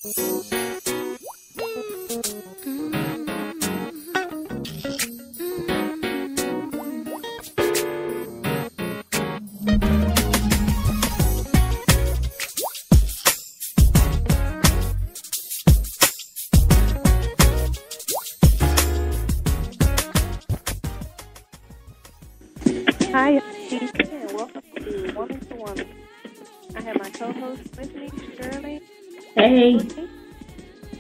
Hi, and welcome to Woman to Woman. I have my co-host with me, Shirley. Hey.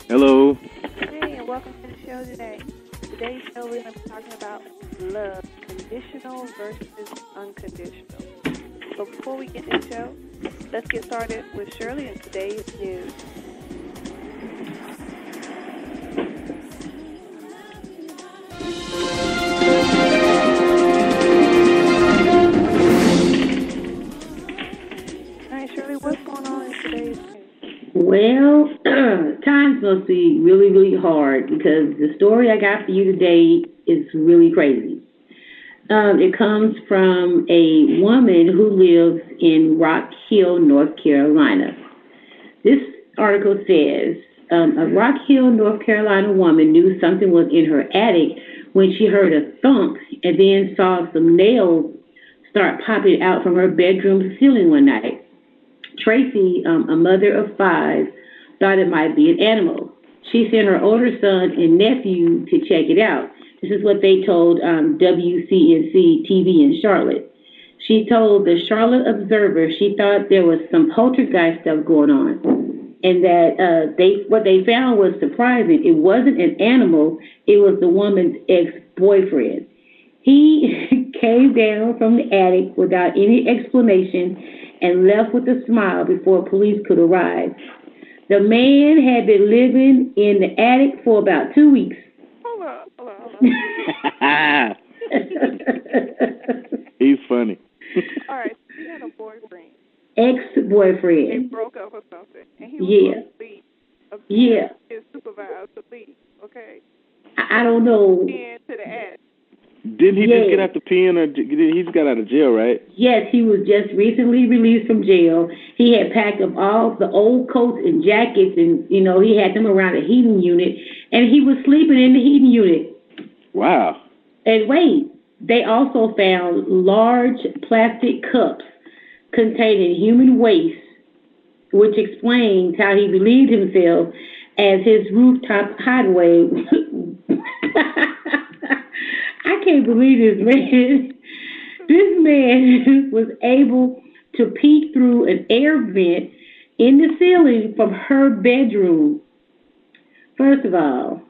Hello. Hey, and welcome to the show today. Today's show we're going to be talking about love, conditional versus unconditional. So before we get into the show, let's get started with Shirley and today's news. What's going on in today's news? Well, time's supposed to be really, really hard because the story I got for you today is really crazy. It comes from a woman who lives in Rock Hill, North Carolina. This article says, a Rock Hill, North Carolina woman knew something was in her attic when she heard a thump and then saw some nails start popping out from her bedroom ceiling one night. Tracy, a mother of 5, thought it might be an animal. She sent her older son and nephew to check it out. This is what they told WCNC TV in Charlotte. She told the Charlotte Observer she thought there was some poltergeist stuff going on, and that what they found was surprising. It wasn't an animal. It was the woman's ex-boyfriend. He came down from the attic without any explanation and left with a smile before police could arrive. The man had been living in the attic for about 2 weeks. Hold on. He's funny. All right, he had a boyfriend. Ex-boyfriend. They broke up or something, and he was asleep. Yeah. His supervisor to leave, okay? I don't know. Into the attic. Didn't he just get out the pen, or he just got out of jail, right? Yes, he was just recently released from jail. He had packed up all the old coats and jackets, and, he had them around the heating unit, and he was sleeping in the heating unit. Wow. And wait, they also found large plastic cups containing human waste, which explains how he relieved himself as his rooftop hideaway. I can't believe this, man. This man was able to peek through an air vent in the ceiling from her bedroom. First of all,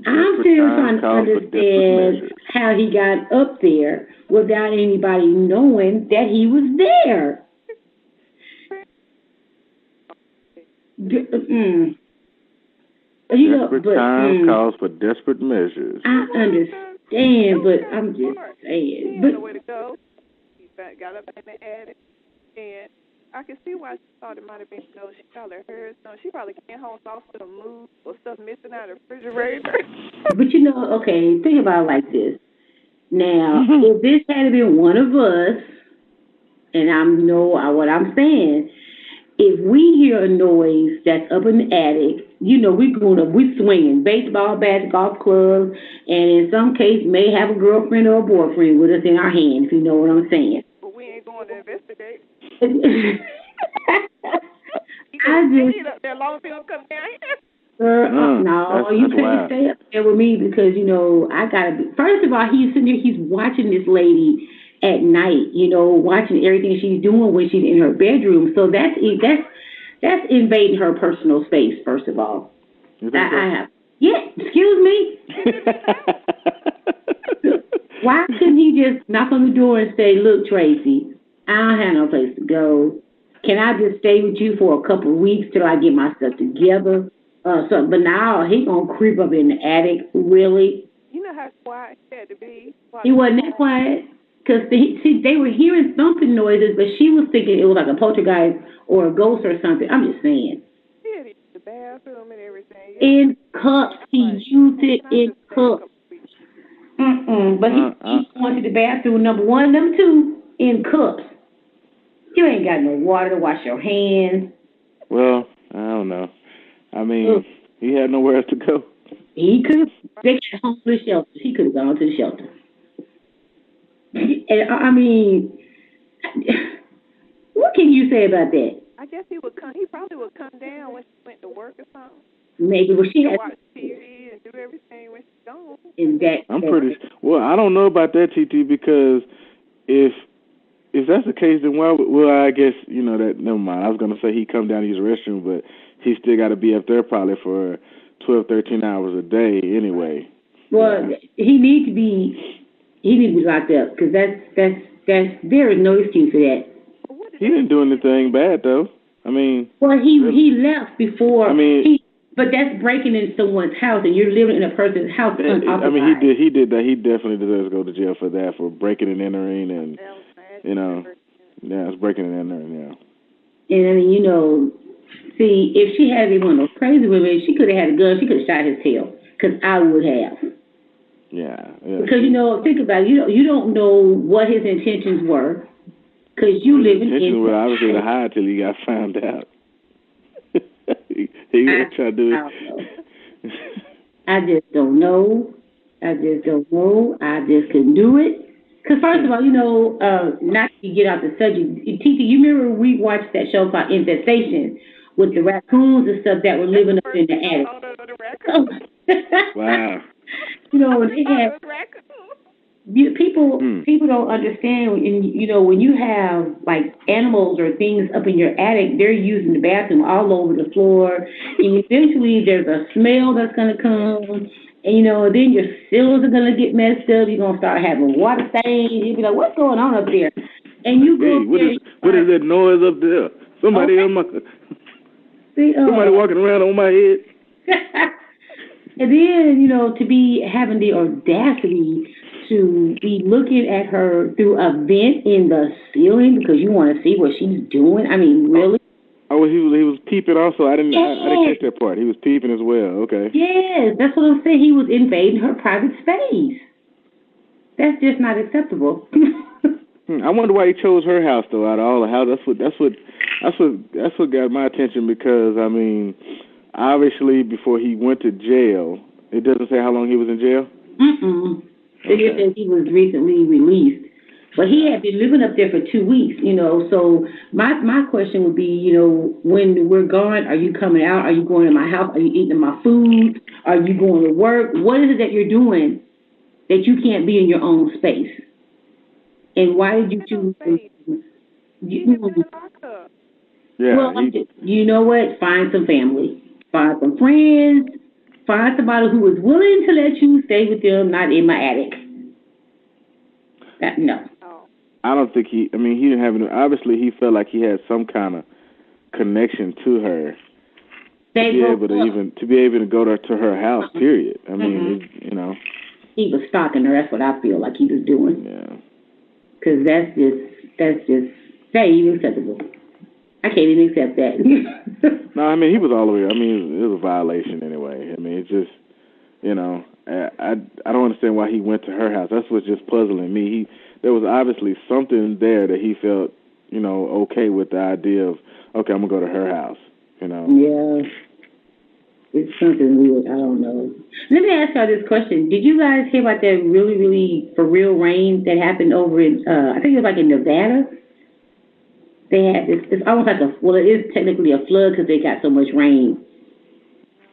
I'm still trying to understand how he got up there without anybody knowing that he was there. Desperate times calls for desperate measures. I understand, but I'm just saying. But the way to go. He got up in the attic, and I can see why she thought it might have been, she probably heard something. She probably came home, saw stuff move or stuff missing out of the refrigerator. But okay, think about it like this. Now, if this had been one of us, and I know what I'm saying, if we hear a noise that's up in the attic, we're swinging baseball bats, golf clubs, and in some case may have a girlfriend or a boyfriend with us in our hand, if you know what I'm saying. But we ain't going to investigate. Up there long as he don't come down here. No, you can't stay up there with me because, I got to be. First of all, he's sitting there, he's watching this lady at night, watching everything she's doing when she's in her bedroom. So that's invading her personal space, first of all. I have. Yeah, excuse me. Why couldn't he just knock on the door and say, look, Tracy, I don't have no place to go. Can I just stay with you for a couple of weeks till I get my stuff together? But now he gonna creep up in the attic, really? You know how quiet he had to be? He wasn't that quiet. Because they were hearing thumping noises, but she was thinking it was like a poltergeist or a ghost or something. I'm just saying. Yeah, the bathroom and everything. In cups. He used it in cups. But he went to the bathroom, number 1, number 2, in cups. You ain't got no water to wash your hands. Well, I don't know. I mean, he had nowhere else to go. He could have. They got homeless shelters. He could have gone to the shelter. And I mean, what can you say about that? I guess he would come. He probably would come down when she went to work or something. Maybe, well, she had watch TV and do everything when she's gone. in that. I'm pretty well. I don't know about that, TT, because if that's the case, then well, I guess that. Never mind. I was gonna say he come down to use the restroom, but he still got to be up there probably for 12, 13 hours a day anyway. Well, he needs to be locked up because that's there is no excuse for that. He didn't do anything bad though. I mean, well, he left before. I mean, but that's breaking in someone's house, and you're living in a person's house unoccupied. I mean, he did that. He definitely deserves to go to jail for that, for breaking and entering, and it's breaking and entering, yeah. And I mean, see, if she had been one of those crazy women, she could have had a gun. She could have shot his tail, because I would have. Yeah. Because think about it. You don't know what his intentions were, because you live in. His intentions were obviously to hide till he got found out. He was trying to do it. I just don't know. I just couldn't do it. Because first of all, not to get out the subject, Titi, you remember we watched that show called Infestation with the raccoons and stuff that were living up in the attic. Wow. They have people don't understand, and when you have like animals or things up in your attic, they're using the bathroom all over the floor, and eventually there's a smell that's gonna come, and then your ceilings are gonna get messed up. You're gonna start having water stains. You'll be like, "What's going on up there?" And you go, what is that noise up there? Somebody on my somebody walking around on my head. And then to be having the audacity to be looking at her through a vent in the ceiling because you want to see what she's doing. I mean, really? Oh, he was peeping also. I didn't catch that part. He was peeping as well. Okay. Yes, that's what I'm saying. He was invading her private space. That's just not acceptable. I wonder why he chose her house though out of all the houses. That's what got my attention because I mean, obviously before he went to jail, it doesn't say how long he was in jail. It just says he was recently released. But he had been living up there for 2 weeks, So my question would be, when we're gone, are you coming out? Are you going to my house? Are you eating my food? Are you going to work? What is it that you're doing that you can't be in your own space? And why did you choose? Well, you know what? Find some family. Find some friends. Find somebody who is willing to let you stay with them, not in my attic. No. I don't think he didn't have any. Obviously, he felt like he had some kind of connection to her. To be able to go to her house, period. I mean, He was stalking her. That's what I feel like he was doing. Yeah. Because that's just unacceptable. I can't even accept that. No, I mean, he was all the way. I mean, it was a violation anyway. I mean, it's just, I don't understand why he went to her house. That's what's just puzzling me. There was obviously something there that he felt, okay with the idea of, okay, I'm going to go to her house, Yeah. It's something weird. I don't know. Let me ask y'all this question. Did you guys hear about that really, really for real rain that happened over in, I think it was like in Nevada? They had this, it's almost like it is technically a flood because they got so much rain.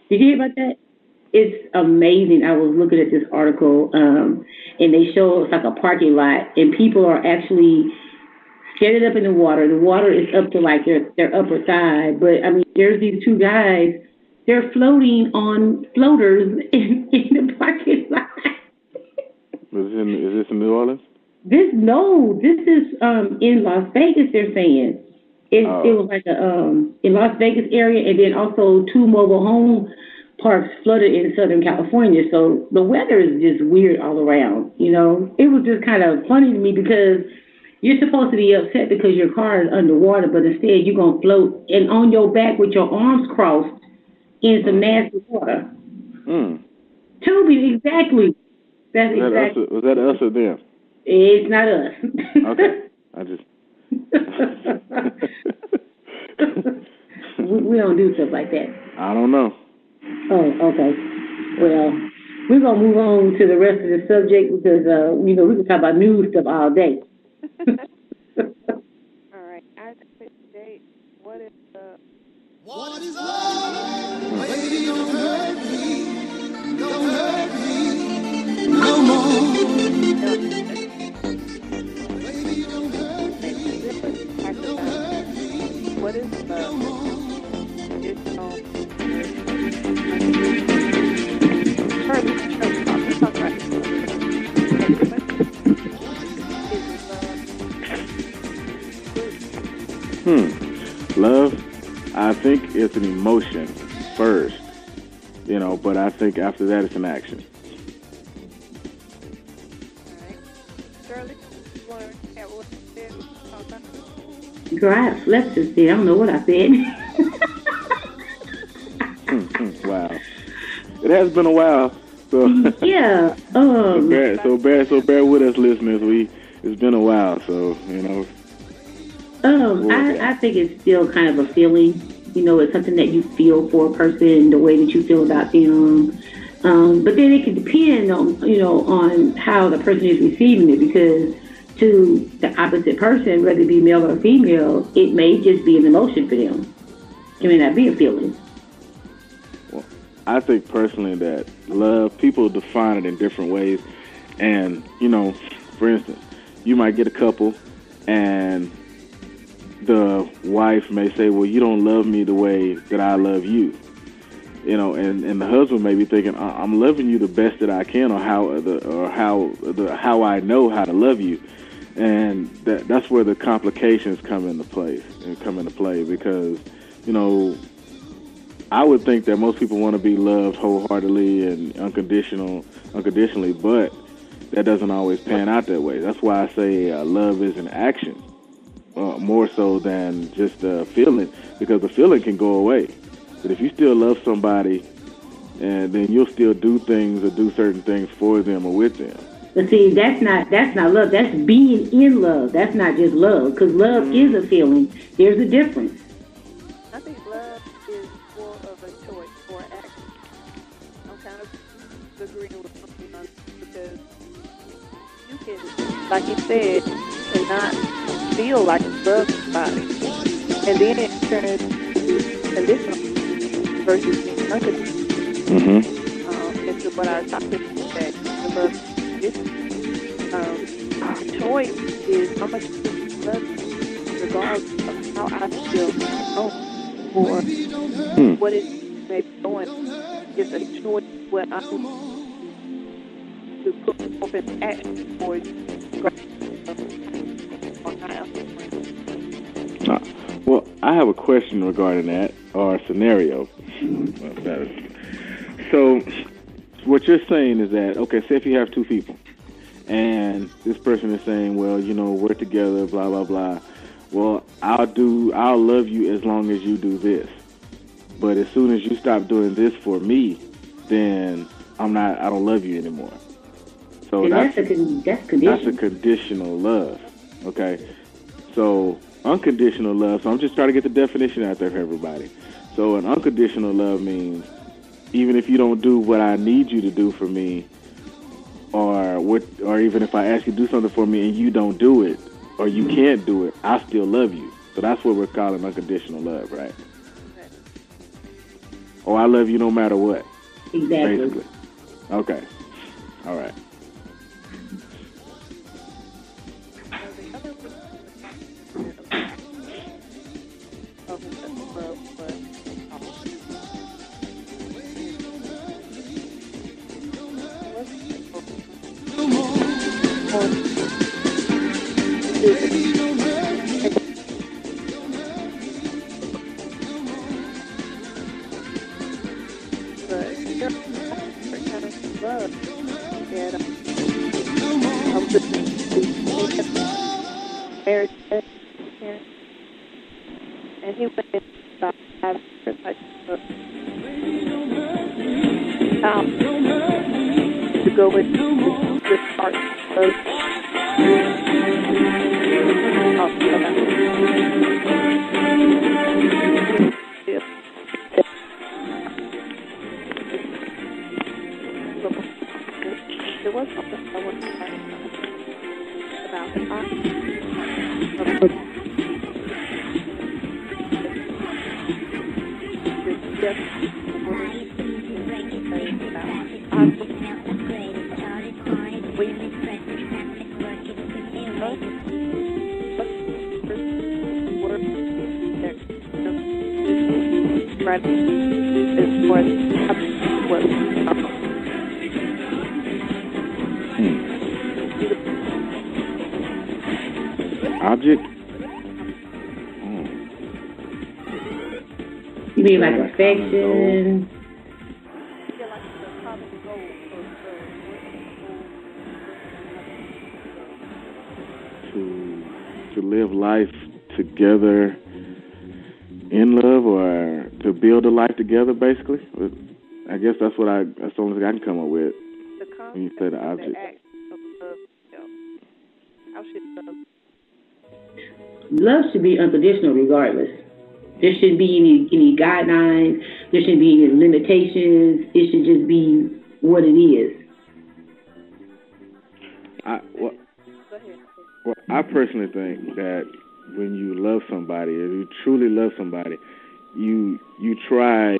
Did you hear about that? It's amazing. I was looking at this article, and they show it's like a parking lot, and people are actually standing up in the water. The water is up to like their upper thigh, but I mean, there's these two guys. They're floating on floaters in the parking lot. Is this in New Orleans? This is in Las Vegas. They're saying it was like in Las Vegas area, and then also 2 mobile home parks flooded in Southern California. So the weather is just weird all around. It was just kind of funny to me because you're supposed to be upset because your car is underwater, but instead you're gonna float and on your back with your arms crossed in some nasty water. Toby, exactly. Was that us or them? It's not us. Okay. I just. We don't do stuff like that. I don't know. Oh, okay. Well, we're gonna move on to the rest of the subject because we can talk about news stuff all day. All right. I today, what is What is love? Baby, don't hurt me. Don't hurt me no more. Baby, don't hurt me. Don't hurt me what is no more. it's first let's talk about Love, I think it's an emotion first, but I think after that it's an action. Shirley, you want to have what you said? Girl, I slept since then. I don't know what I said. Wow. It has been a while. So Yeah. so bear with us, listeners. It's been a while, so I think it's still kind of a feeling. It's something that you feel for a person, the way that you feel about them. But then it can depend on how the person is receiving it, because to the opposite person, whether it be male or female, it may just be an emotion for them. It may not be a feeling. Well, I think personally that love, people define it in different ways. And, for instance, you might get a couple and the wife may say, well, you don't love me the way that I love you. And the husband may be thinking, I'm loving you the best that I can, or how I know how to love you. And that's where the complications come into play, because, I would think that most people want to be loved wholeheartedly and unconditionally, but that doesn't always pan out that way. That's why I say love is an action, more so than just a feeling, because the feeling can go away. But if you still love somebody, and then you'll still do things or do certain things for them or with them. But see, that's not love. That's being in love. That's not just love, because love is a feeling. There's a difference. I think love is more of a choice or action. I'm kind of agreeing with something on because you can, like you said, cannot feel like you love somebody, and then it turns conditional versus being unconditional. Into what I was talking about, that love is the choice is how much you love you, regardless of how I feel or what it may be going. It's a choice what I do to put forth in action for you. Well, I have a question regarding that, or a scenario. So, what you're saying is that, okay, say if you have two people, and this person is saying, well, we're together, blah, blah, blah. Well, I'll love you as long as you do this. But as soon as you stop doing this for me, then I don't love you anymore. So that's a conditional love. Okay. So unconditional love. So I'm just trying to get the definition out there for everybody. So an unconditional love means even if you don't do what I need you to do for me, or even if I ask you to do something for me and you don't do it, or you can't do it, I still love you. So that's what we're calling unconditional love, right? Or I love you no matter what. Exactly. Basically. Okay. All right. And he went about having like to go with this part of was something I wanted to talk about the opposite of this just Object? You mean like affection? To live life together in love, or to build a life together, basically. I guess that's the only thing I can come up with when you say the object. Love should be unconditional regardless. There shouldn't be any guidelines. There shouldn't be any limitations. It should just be what it is. I personally think that when you love somebody, if you truly love somebody, you try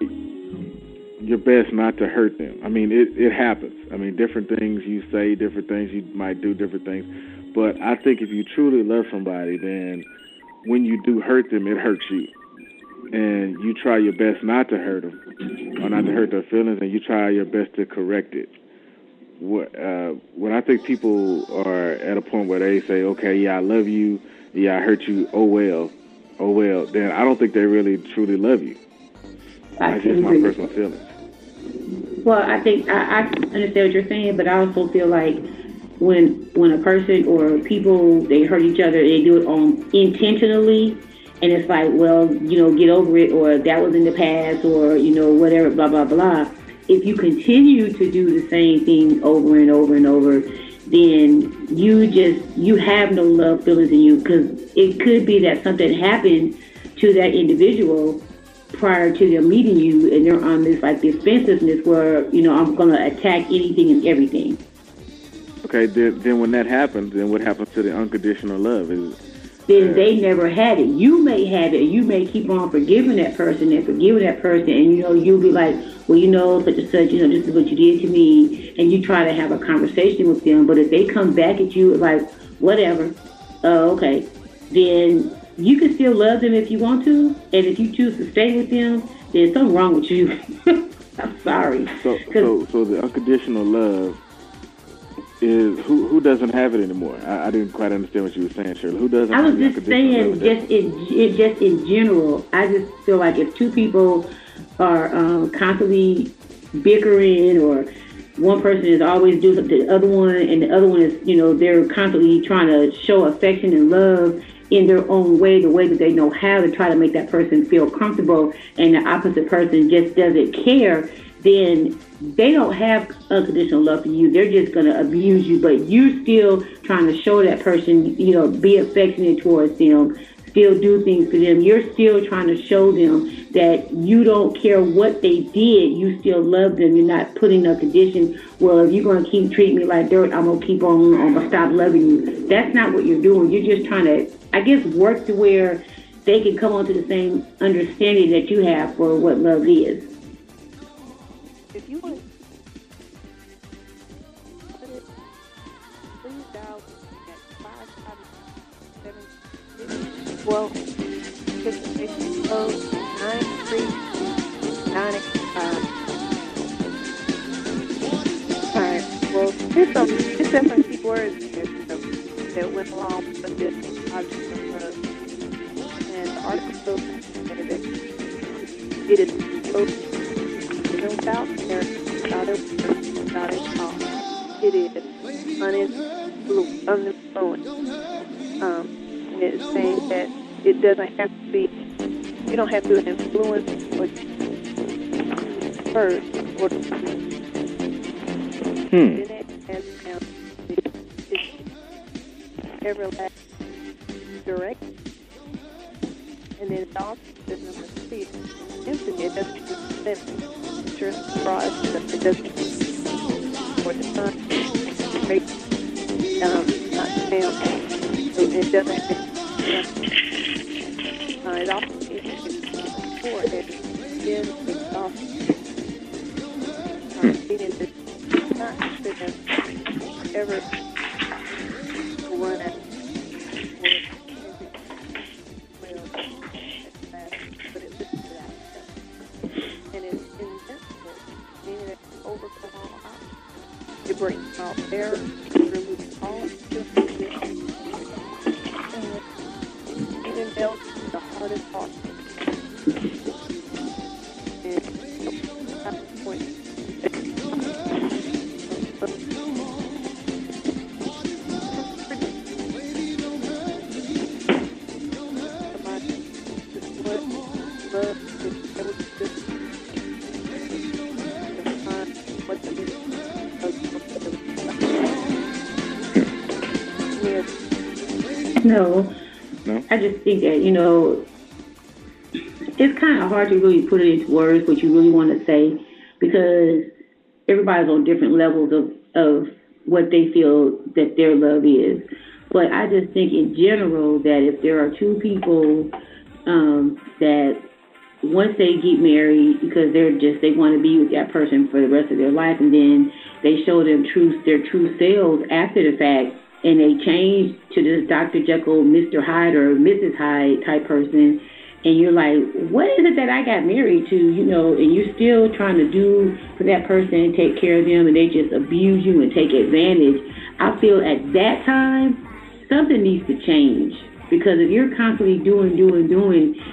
your best not to hurt them. I mean, it happens. I mean, different things you say, different things you might do, different things. But I think if you truly love somebody, then when you do hurt them, it hurts you. And you try your best not to hurt them, or not to hurt their feelings, and you try your best to correct it. When I think people are at a point where they say, okay, yeah, I love you, yeah, I hurt you, oh well, then I don't think they really truly love you. That's just my personal feelings. Well, I think I understand what you're saying, but I also feel like when a person or people, they hurt each other, they do it intentionally, and it's like, well, get over it, or that was in the past, or, whatever, blah, blah, blah. If you continue to do the same thing over and over and over, then you have no love feelings in you, because it could be that something happened to that individual prior to them meeting you, and they're on this defensiveness where, I'm going to attack anything and everything. Okay, then when that happens, then what happens to the unconditional love? Then they never had it. You may have it, and you may keep on forgiving that person, and you'll be like, well, such and such, this is what you did to me, and you try to have a conversation with them. But if they come back at you like, whatever, okay, then you can still love them if you want to, and if you choose to stay with them, there's something wrong with you. I'm sorry. So the unconditional love is who doesn't have it anymore? I didn't quite understand what you were saying, Shirley. Who doesn't? I was just saying, just in general. I just feel like if two people are constantly bickering, or one person is always doing something to the other one, and the other one is, they're constantly trying to show affection and love in their own way, the way that they know how, to try to make that person feel comfortable, and the opposite person just doesn't care, then they don't have unconditional love for you. They're just going to abuse you, but you're still trying to show that person, be affectionate towards them, still do things for them. You're still trying to show them that you don't care what they did. You still love them. You're not putting a condition, well, if you're going to keep treating me like dirt, I'm going to keep on, I'm going to stop loving you. That's not what you're doing. You're just trying to, I guess, work to where they can come onto the same understanding that you have for what love is. If you want, please dial at 557 well, participation code 93985. All right. Well, there's different key words here that went along with this object of love, and the article says that it is so. Without care, without it, without it all. It is uninfluenced. And it's saying that it doesn't have to be, you don't have to influence or first or in it as it's everlasting, direct, and then it also says number 3, infinite. It doesn't just limit. Broad, it doesn't for the sun. great family. It doesn't. It also is poor and then exhausting. Meaning that not that ever run out but it lives without itself. And it's invincible, meaning that it overcome all obstacles. It breaks all errors, it removes all inhibitions, and it even melts the hardest heart. And at the point, No. I just think that, it's kind of hard to really put it into words what you really want to say because everybody's on different levels of what they feel that their love is. But I just think in general that if there are two people that once they get married because they want to be with that person for the rest of their life and then they show them their true selves after the fact and they change to this Dr. Jekyll, Mr. Hyde or Mrs. Hyde type person and you're like, what is it that I got married to, and you're still trying to do for that person and take care of them and they just abuse you and take advantage. I feel at that time, something needs to change because if you're constantly doing,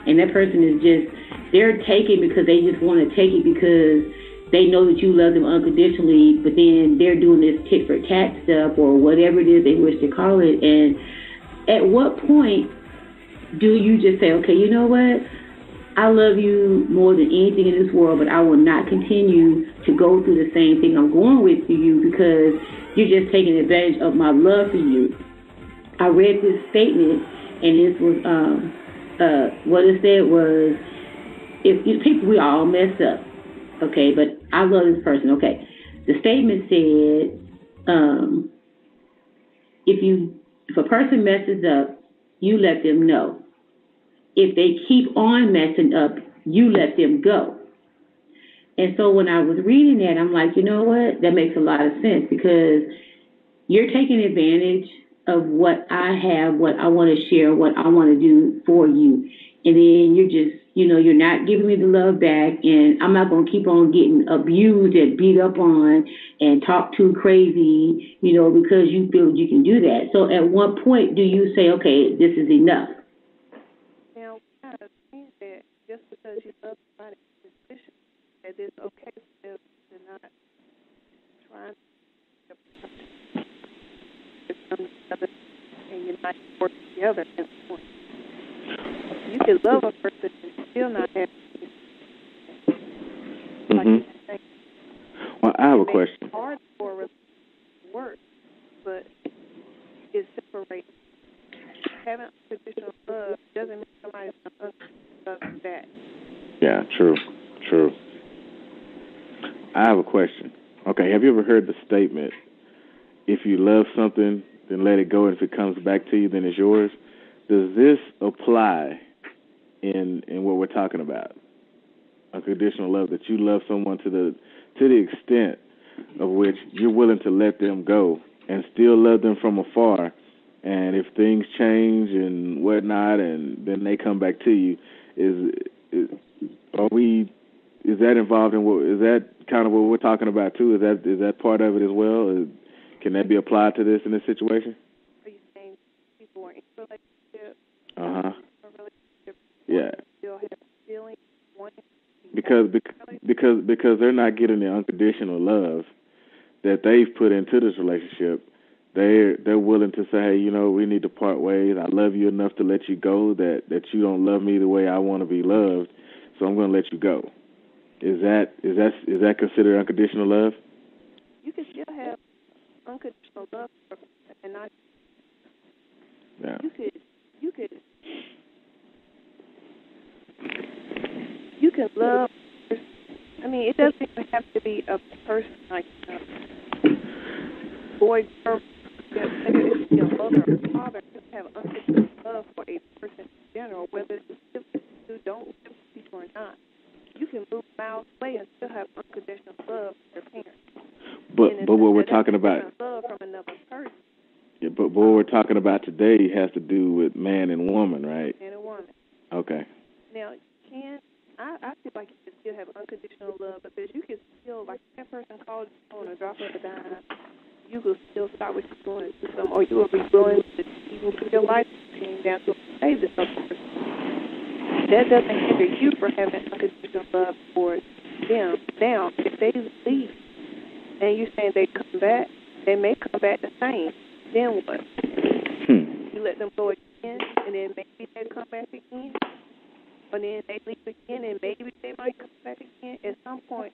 and that person is just, they're taking because they just want to take it because they know that you love them unconditionally, but then they're doing this tit for tat stuff or whatever it is they wish to call it. And at what point do you just say, okay, you know what? I love you more than anything in this world, but I will not continue to go through the same thing I'm going with to you because you're just taking advantage of my love for you. I read this statement, and this was what it said was, if people, we all mess up, okay, but I love this person, okay. The statement said, if a person messes up, you let them know. If they keep on messing up, you let them go. And so when I was reading that, I'm like, you know what? That makes a lot of sense because you're taking advantage of what I have, what I want to share, what I want to do for you. And then you're just, you're not giving me the love back, and I'm not going to keep on getting abused and beat up on and talk too crazy, because you feel you can do that. So at what point do you say, okay, this is enough? Now, I think that just because you love somebody in a position, that it's okay for them to not try to come together and you're not working together at this point. You can love a person and still not have peace. Well, I have a question. It's hard for a relationship to work, but it separates. Having unconditional love doesn't mean somebody's not unconditional that. Yeah, true. I have a question. Okay, have you ever heard the statement, if you love something, then let it go, and if it comes back to you, then it's yours? Does this apply in what we're talking about? Unconditional love, that you love someone to the extent of which you're willing to let them go and still love them from afar, and if things change and whatnot, and then they come back to you, is that involved in what, is that kind of what we're talking about too? Is that part of it as well? Can that be applied to this in this situation? Are you saying people are in a relationship? Yeah. Still have feelings, wanting because they're not getting the unconditional love that they've put into this relationship. They're willing to say, hey, we need to part ways. I love you enough to let you go. That you don't love me the way I want to be loved, so I'm going to let you go. Is that considered unconditional love? You can still have unconditional love and not. Yeah. You can love. I mean, it doesn't even have to be a person like boy, girl, it's your mother or father, you have unconditional love for a person in general, whether it's you don't live with people or not. You can move miles away and still have unconditional love for your parents. But what we're talking about, love from another person. Yeah, but what we're talking about today has to do with man and woman, right? Man and woman. Okay. Now, I feel like you can still have unconditional love because you can still, like, if that person called you on a drop of a dime, you will still stop what you're doing and do something, or you will be willing to even put your life down to save this other person. That doesn't hinder you from having unconditional love for them. Now, if they leave and you're saying they come back, they may come back the same. Then what? You let them go again, and then maybe they come back again, or then they leave again, and maybe they might come back again. At some point,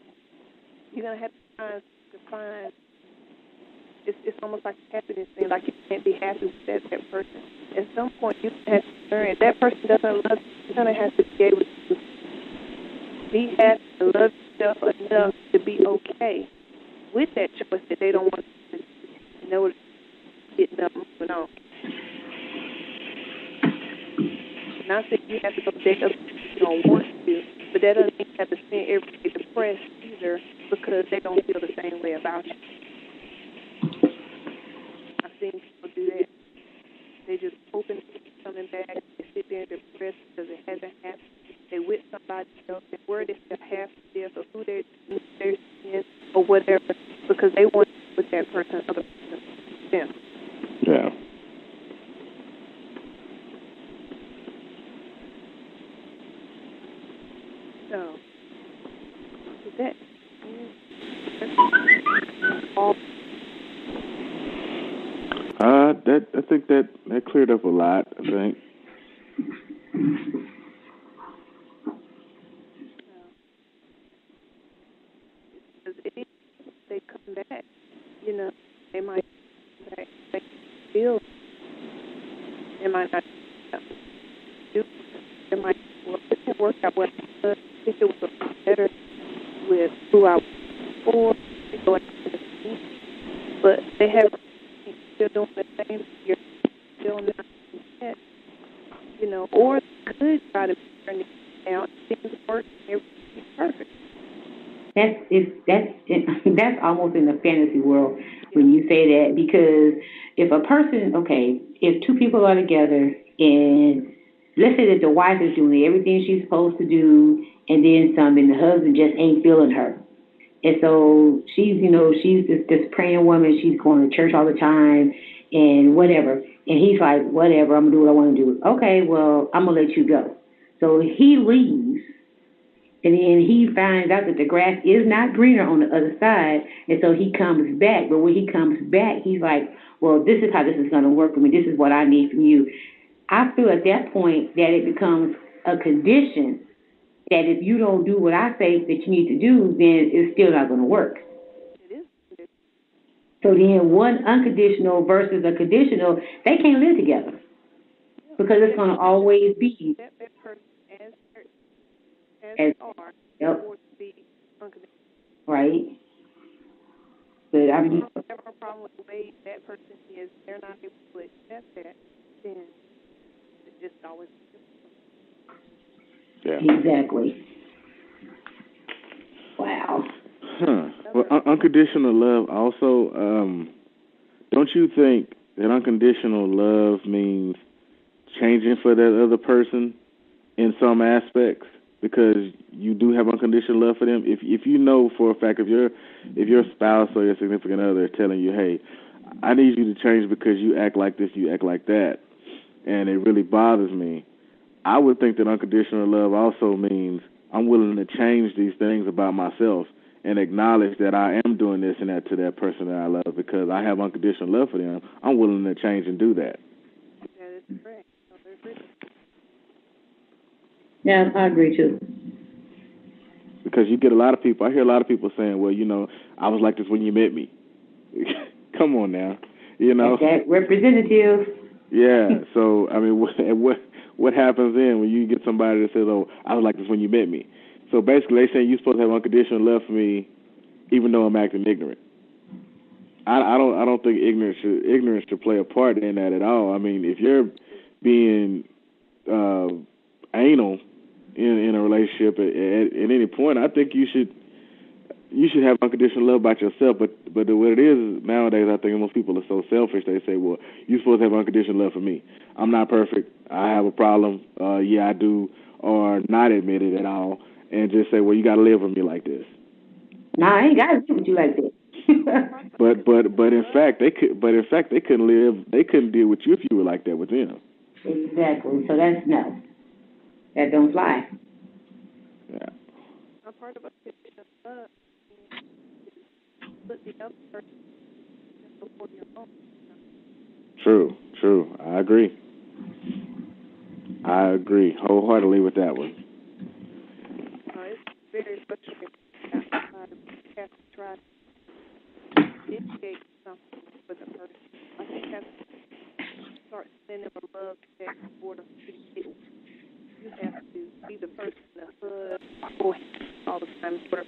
you're gonna have to find. It's almost like a happiness thing. Like you can't be happy with that person. At some point, you have to learn. If that person doesn't love you, you're gonna have to be able to be happy and love yourself enough to be okay with that choice that they don't want to know. Getting up and moving on. Not that you have to go date up if you don't want to, but that doesn't mean you have to spend every day depressed either because they don't feel the same way about you. I've seen people do that. They just open coming back, they sit there and depressed because it hasn't happened. They with somebody else, they're worried if they're half death or who they're in or whatever because they want to with that person, other person, them. Yeah. So, is that I think that cleared up a lot, I think. If they come back, they might come back, they feel, they might not do, they might, it didn't work out well. If it was better with who I was before, but they have still doing the same, you're still not yet, or could try to turn it down, things work, everything's perfect. That's almost in the fantasy world when you say that, because if a person, if two people are together and let's say that the wife is doing everything she's supposed to do and then some, and the husband just ain't feeling her. And so she's this praying woman, she's going to church all the time and whatever. And he's like, whatever, I'm going to do what I want to do. Okay, well, I'm going to let you go. So he leaves. And then he finds out that the grass is not greener on the other side, and so he comes back. But when he comes back, he's like, well, this is how this is going to work for me. This is what I need from you. I feel at that point that it becomes a condition that if you don't do what I say that you need to do, then it's still not going to work. It is. So then one unconditional versus a conditional, they can't live together because it's going to always be. That person as are, yep. To be unconditional. Right. But I mean, if you have a problem with the way that person is, they're not able to accept that, then it's just always. Yeah. Exactly. Wow. Well, unconditional love also, don't you think that unconditional love means changing for that other person in some aspects? Because you do have unconditional love for them. If you know for a fact, if your spouse or your significant other is telling you, hey, I need you to change because you act like this, you act like that, and it really bothers me, I would think that unconditional love also means I'm willing to change these things about myself and acknowledge that I am doing this and that to that person that I love because I have unconditional love for them. I'm willing to change and do that. That is correct. Yeah, I agree too. Because you get a lot of people, I hear a lot of people saying, well, I was like this when you met me. Come on now, That representative. Yeah, so, I mean, what happens then when you get somebody that says, oh, I was like this when you met me? So basically they say you're supposed to have unconditional love for me even though I'm acting ignorant. I don't think ignorance should play a part in that at all. I mean, if you're being anal in a relationship at any point, I think you should have unconditional love about yourself. But what it is nowadays, I think most people are so selfish. They say, well, you're supposed to have unconditional love for me. I'm not perfect. I have a problem. Yeah, I do. Or not admit it at all and just say, well, you got to live with me like this. No, I ain't got to live with you like that. but in fact they couldn't deal with you if you were like that with them. Exactly. So that's no. That don't fly. Yeah. A part of a condition of love is put the other person before your own. True. I agree wholeheartedly with that one. It's very frustrating. You have to try to initiate something with a person. Like you have to start sending them a love text for them to get. You have to be the person to hug or all the time for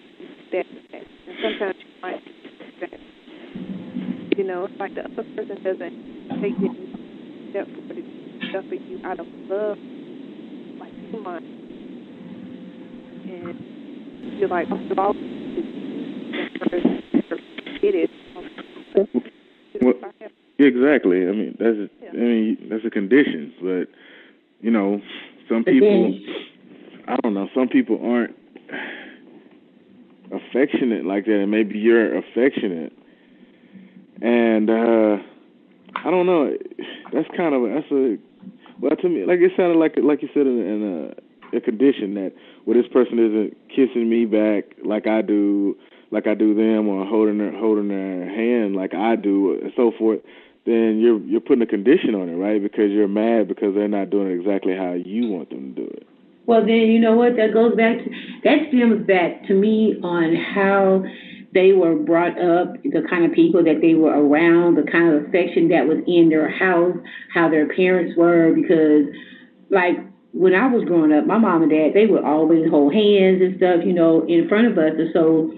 that. And sometimes you might that. You know, it's like the other person doesn't take it step for the stuff for you out of love, like you might. And you're like, oh, all it is. Well, exactly. I mean, that's a condition. But you know, some people, I don't know. Some people aren't affectionate like that, and maybe you're affectionate. And I don't know. That's well, to me, like it sounded like you said in a condition that, well, this person isn't kissing me back like I do them, or holding their hand like I do, and so forth. Then you're putting a condition on it, right? Because you're mad because they're not doing it exactly how you want them to do it. Well, then you know what? That stems back to me on how they were brought up, the kind of people that they were around, the kind of affection that was in their house, how their parents were. Because, like, when I was growing up, my mom and dad, they would always hold hands and stuff, you know, in front of us. And so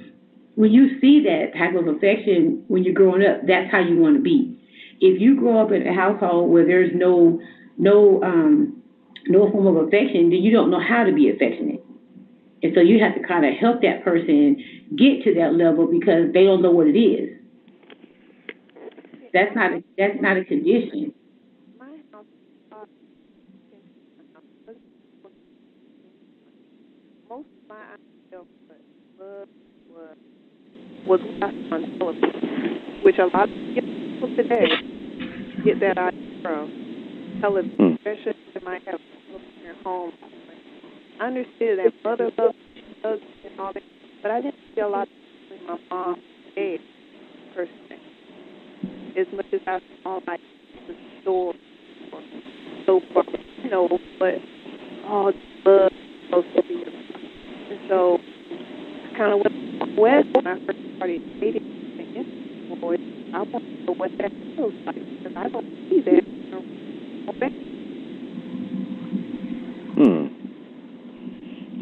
when you see that type of affection when you're growing up, that's how you want to be. If you grow up in a household where there's no form of affection, then you don't know how to be affectionate. And so you have to kind of help that person get to that level because they don't know what it is. That's not a condition. Most of my ideal love was watched on television, which a lot of people today get that idea from television, especially if they might have in their home. I understood that mother love and all that, but I didn't see a lot between my mom and dad, personally. As much as I saw like the store or so far, you know, but all love is supposed to be. And so I kind of went west when I first started dating boys. I want to know what that feels like because I don't see that.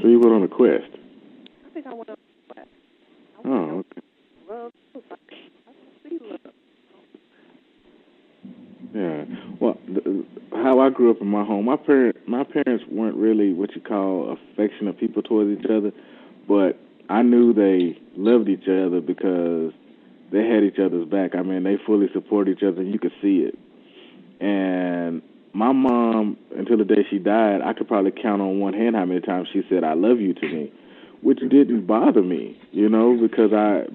So you went on a quest. I think I went on a quest. Okay. Love feels like. I don't see love. Yeah. Well, how I grew up in my home, my parents weren't really what you call affectionate people towards each other, but I knew they loved each other because they had each other's back. I mean, they fully support each other, and you could see it. And my mom, until the day she died, I could probably count on one hand how many times she said "I love you" to me, which didn't bother me, you know, because how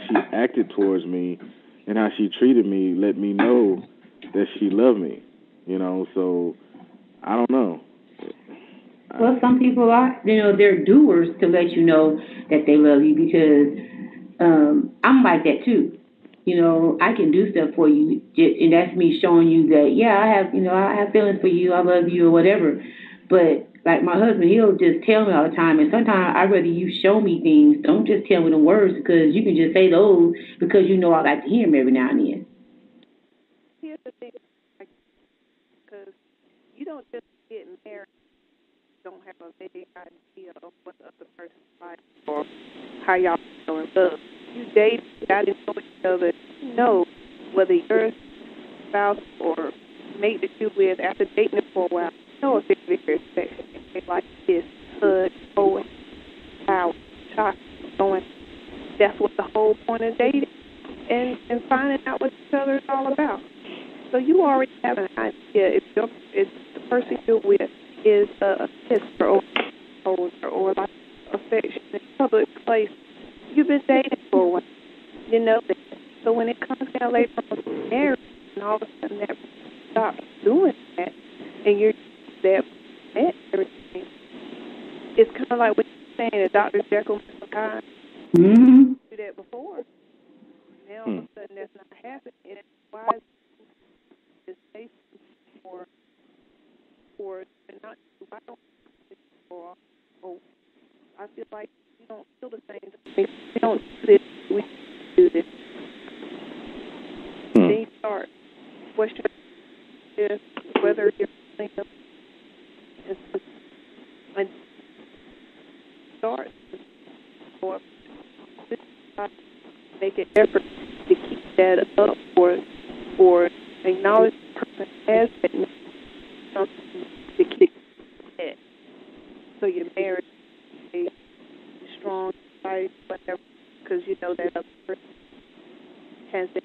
she acted towards me and how she treated me let me know that she loved me, you know. So I don't know. Well, some people are, you know, they're doers to let you know that they love you because I'm like that too. You know, I can do stuff for you, and that's me showing you that, yeah, I have feelings for you, I love you, or whatever. But like my husband, he'll just tell me all the time, and sometimes I'd rather you show me things. Don't just tell me the words because you can just say those because you know I like to hear them every now and then. Here's the thing, because you don't just get married, don't have a big idea of what the other person's like or how y'all feel in love. You date, got to know each other, you know whether your spouse or mate that you're with, after dating them for a while, you know if they're very affectionate. They like this, hug, going, out, chocolate, going. That's what the whole point of dating and finding out what each other is all about. So you already have an idea if the person you're with is a sister or older or like affection in public place. You've been dating for a while. You know that. So when it comes down later on to marriage and all of a sudden that stops doing that and you're that met everything, it's kind of like what you're saying, Dr. Jekyll and Mr. Hyde. Mm-hmm. Do that before. Now all of a sudden that's not happening. And why is safe for not why don't or I feel like we don't feel the same. We don't do this. We do this. Then you start questioning whether you're feeling and start or make an effort to keep that up or acknowledge the person as that something to keep that. So you're married a strong wife, whatever, because you know that other person has that.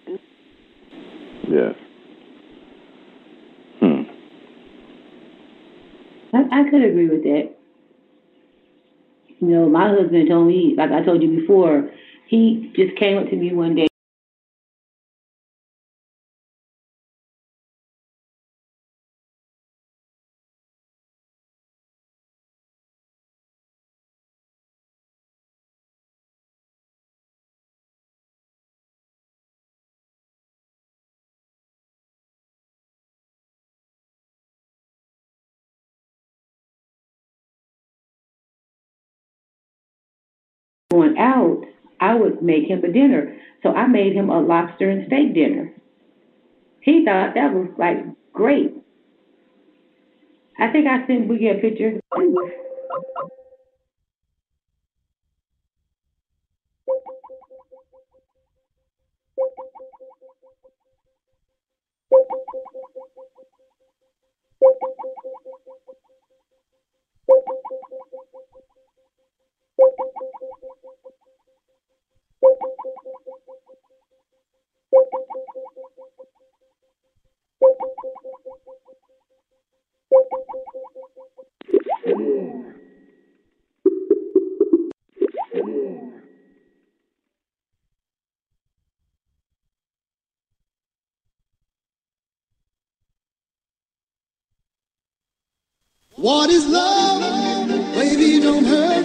Yes. I could agree with that. You know, my husband told me, like I told you before, he just came up to me one day. Going out, I would make him a dinner. So I made him a lobster and steak dinner. He thought that was like great. I think I sent Boogie a picture. What is love? Baby, don't hurt